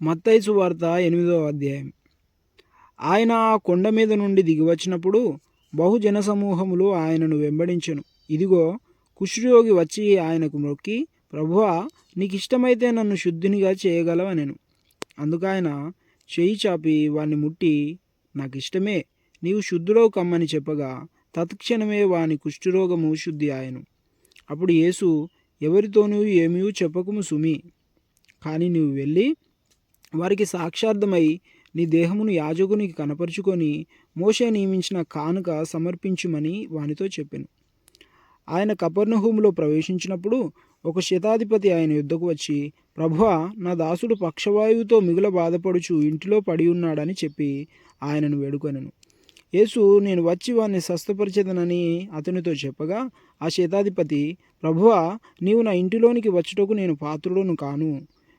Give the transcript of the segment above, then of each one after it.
మత్తయి సువార్త 8వ అధ్యాయం. ఆయన ఆ కొండ మీద నుండి దిగివచ్చినప్పుడు బహుజన సమూహములు ఆయనను వెంబడించెను. ఇదిగో, కుష్ఠరోగి వచ్చి ఆయనకు మొక్కి, ప్రభువా, నీకిష్టమైతే నన్ను శుద్ధినిగా చేయగలవనెను. అందుకాయన చేయి చాపి వాణ్ణి ముట్టి, నాకిష్టమే, నీవు శుద్ధుడవు కమ్మని చెప్పగా తత్క్షణమే వాని కుష్ఠరోగము శుద్ధి ఆయను. అప్పుడు యేసు, ఎవరితోనూ ఏమీ చెప్పకుము సుమి, కానీ నీవు వెళ్ళి వారికి సాక్షార్థమై నీ దేహమును యాజకునికి కనపరుచుకొని మోషే నియమించిన కానుక సమర్పించుమని వానితో చెప్పెను. ఆయన కపెర్నహూములో ప్రవేశించినప్పుడు ఒక శతాధిపతి ఆయన యుద్ధకు వచ్చి, ప్రభువా, నా దాసుడు పక్షవాయువుతో మిగుల బాధపడుచు ఇంటిలో పడి ఉన్నాడని చెప్పి ఆయనను వేడుకొనెను. యేసు, నేను వచ్చి వారిని స్వస్థపరిచెదనని అతనితో చెప్పగా, ఆ శతాధిపతి, ప్రభువా, నీవు నా ఇంటిలోనికి వచ్చుటకు నేను పాత్రుడను కాను.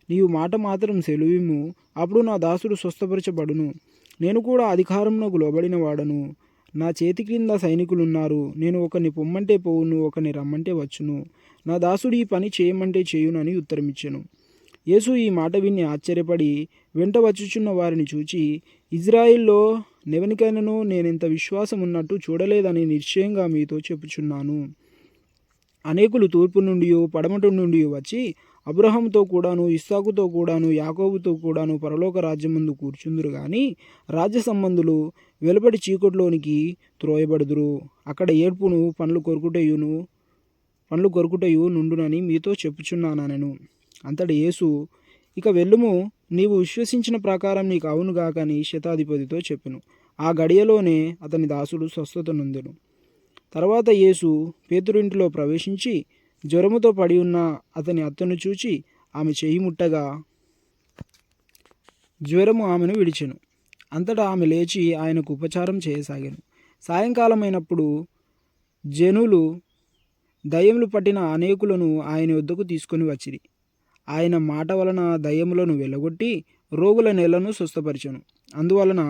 నీవు మాట మాత్రం సెలువిమ్ము, అప్పుడు నా దాసుడు స్వస్థపరచబడును. నేను కూడా అధికారమునకు లోబడిన వాడను. నా చేతి క్రింద సైనికులున్నారు. నేను ఒకరిని పొమ్మంటే పోవును, ఒకరిని రమ్మంటే వచ్చును. నా దాసుడు ఈ పని చేయమంటే చేయునని ఉత్తరమిచ్చెను. యేసు ఈ మాట విని ఆశ్చర్యపడి వెంట వచ్చుచున్న వారిని చూచి, ఇజ్రాయిల్లో నెవనికైనను నేనింత విశ్వాసం ఉన్నట్టు చూడలేదని నిశ్చయంగా మీతో చెప్పుచున్నాను. అనేకులు తూర్పు నుండి పడమటి నుండి వచ్చి అబ్రహాముతో కూడాను, ఇస్సాకుతో కూడాను, యాకోబుతో కూడాను పరలోక రాజ్యం ముందు కూర్చుందురు గాని రాజ్య సంబంధులు వెలుపటి చీకటిలోనికి త్రోయబడుదురు. అక్కడ ఏడ్పును పండ్లు కొరుకుటయు నుండునని మీతో చెప్పుచున్నానెను. అంతటి యేసు, ఇక వెళ్ళుము, నీవు విశ్వసించిన ప్రకారం నీకు అవునుగాకని శతాధిపతితో చెప్పెను. ఆ గడియలోనే అతని దాసుడు స్వస్థత నొందెను. తర్వాత యేసు పేతురింటిలో ప్రవేశించి జ్వరముతో పడి ఉన్న అతని అత్తను చూచి ఆమె చేయి ముట్టగా జ్వరము ఆమెను విడిచెను. అంతటా ఆమె లేచి ఆయనకు ఉపచారం చేయసాగాను. సాయంకాలమైనప్పుడు జనులు దయ్యములు పట్టిన అనేకులను ఆయన వద్దకు తీసుకొని వచ్చిరి. ఆయన మాట వలన దయ్యములను వెళ్ళగొట్టి రోగుల నెలను స్వస్థపరిచెను. అందువలన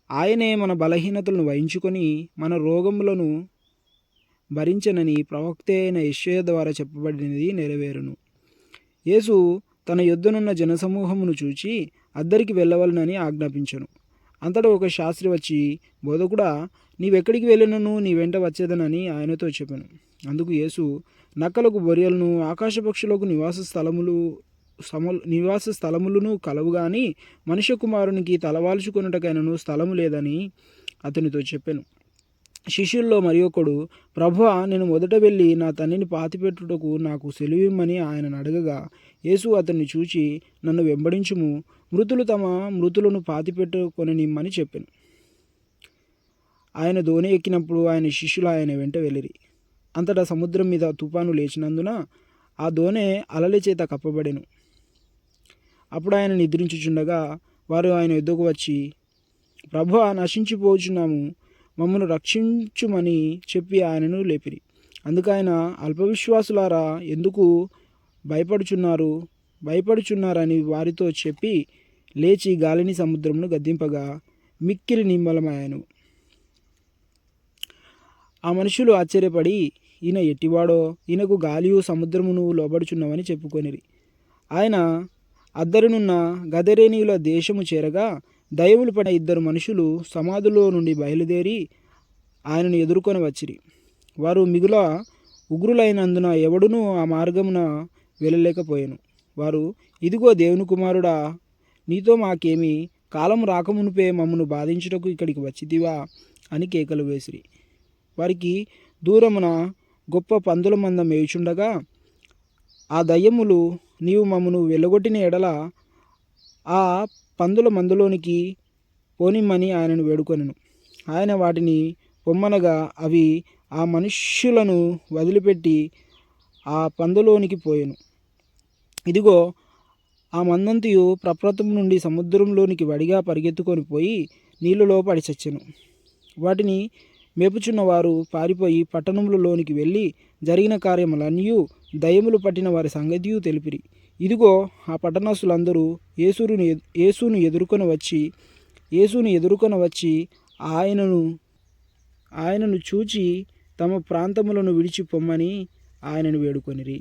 ఆయనే మన బలహీనతలను వహించుకొని మన రోగములను భరించనని ప్రవక్త అయిన యెషయా ద్వారా చెప్పబడినది నెరవేరును. యేసు తన యొద్దనున్న జనసమూహమును చూచి అద్దరికి వెళ్ళవలనని ఆజ్ఞాపించెను. అంతటా ఒక శాస్త్రి వచ్చి, బోధకుడా, నీవెక్కడికి వెళ్ళినను నీ వెంట వచ్చేదనని ఆయనతో చెప్పెను. అందుకు యేసు, నక్కలకు బొరియలను, ఆకాశ పక్షులకు నివాస స్థలములను కలవు గాని మనుష్య కుమారునికి తలవాల్చుకొనుటకైనను స్థలము లేదని అతనితో చెప్పెను. శిష్యుల్లో మరి ఒకడు, ప్రభువా, నేను మొదట వెళ్ళి నా తండ్రిని పాతిపెట్టుటకు నాకు సెలవిమ్మని ఆయనను అడగగా, యేసు అతన్ని చూచి, నన్ను వెంబడించుము, మృతులు తమ మృతులను పాతిపెట్టుకొననిమ్మని చెప్పెను. ఆయన దోణి ఎక్కినప్పుడు ఆయన శిష్యులు ఆయన వెంట వెళ్ళిరి. అంతటా సముద్రం మీద తుఫాను లేచినందున ఆ దోణె అలల చేత కప్పబడెను. అప్పుడు ఆయన నిద్రించుచుండగా వారు ఆయన ఎద్దుకు వచ్చి, ప్రభువా, నశించిపోచున్నాము, మమ్మను రక్షించుమని చెప్పి ఆయనను లేపిరి. అందుకైన అల్పవిశ్వాసులారా, ఎందుకు భయపడుచున్నారని వారితో చెప్పి లేచి గాలిని సముద్రమును గద్దింపగా మిక్కిలి నిమ్మలమాయెను. ఆ మనుషులు ఆశ్చర్యపడి, ఈయన ఎట్టివాడో, ఈయనకు గాలియు సముద్రమును లోబడుచున్నవని చెప్పుకొనిరి. ఆయన అద్దరునున్న గదరేనీయుల దేశము చేరగా దయ్యములు పడిన 2 మనుషులు సమాధిలో నుండి బయలుదేరి ఆయనను ఎదుర్కొని వచ్చిరి. వారు మిగుల ఉగ్రులైనందున ఎవడునూ ఆ మార్గమున వెళ్ళలేకపోయాను. వారు, ఇదిగో దేవుని కుమారుడా, నీతో మాకేమి, కాలం రాకమునుపే మమ్మను బాధించుటకు ఇక్కడికి వచ్చితివా అని కేకలు వేసిరి. వారికి దూరమున గొప్ప పందుల మంద మేయుచుండగా ఆ దయ్యములు, నీవు మమ్మను వెళ్ళగొట్టిన ఎడల ఆ పందుల మందులోనికి పోనిమ్మని ఆయనను వేడుకొనెను. ఆయన వాటిని పొమ్మనగా అవి ఆ మనుష్యులను వదిలిపెట్టి ఆ పందులోనికి పోయెను. ఇదిగో, ఆ మందంతియు ప్రప్రథము నుండి సముద్రంలోనికి వడిగా పరిగెత్తుకొని పోయి నీళ్ళలో పడి చచ్చెను. వాటిని మేపుచున్న వారు పారిపోయి పట్టణములలోనికి వెళ్ళి జరిగిన కార్యములన్నీయు దయ్యములు పట్టిన వారి సంగతియు తెలిపిరి. ఇదిగో, ఆ పట్టణస్థులందరూ యేసును ఎదుర్కొని వచ్చి ఆయనను చూచి తమ ప్రాంతములను విడిచి పొమ్మని ఆయనను వేడుకొనిరి.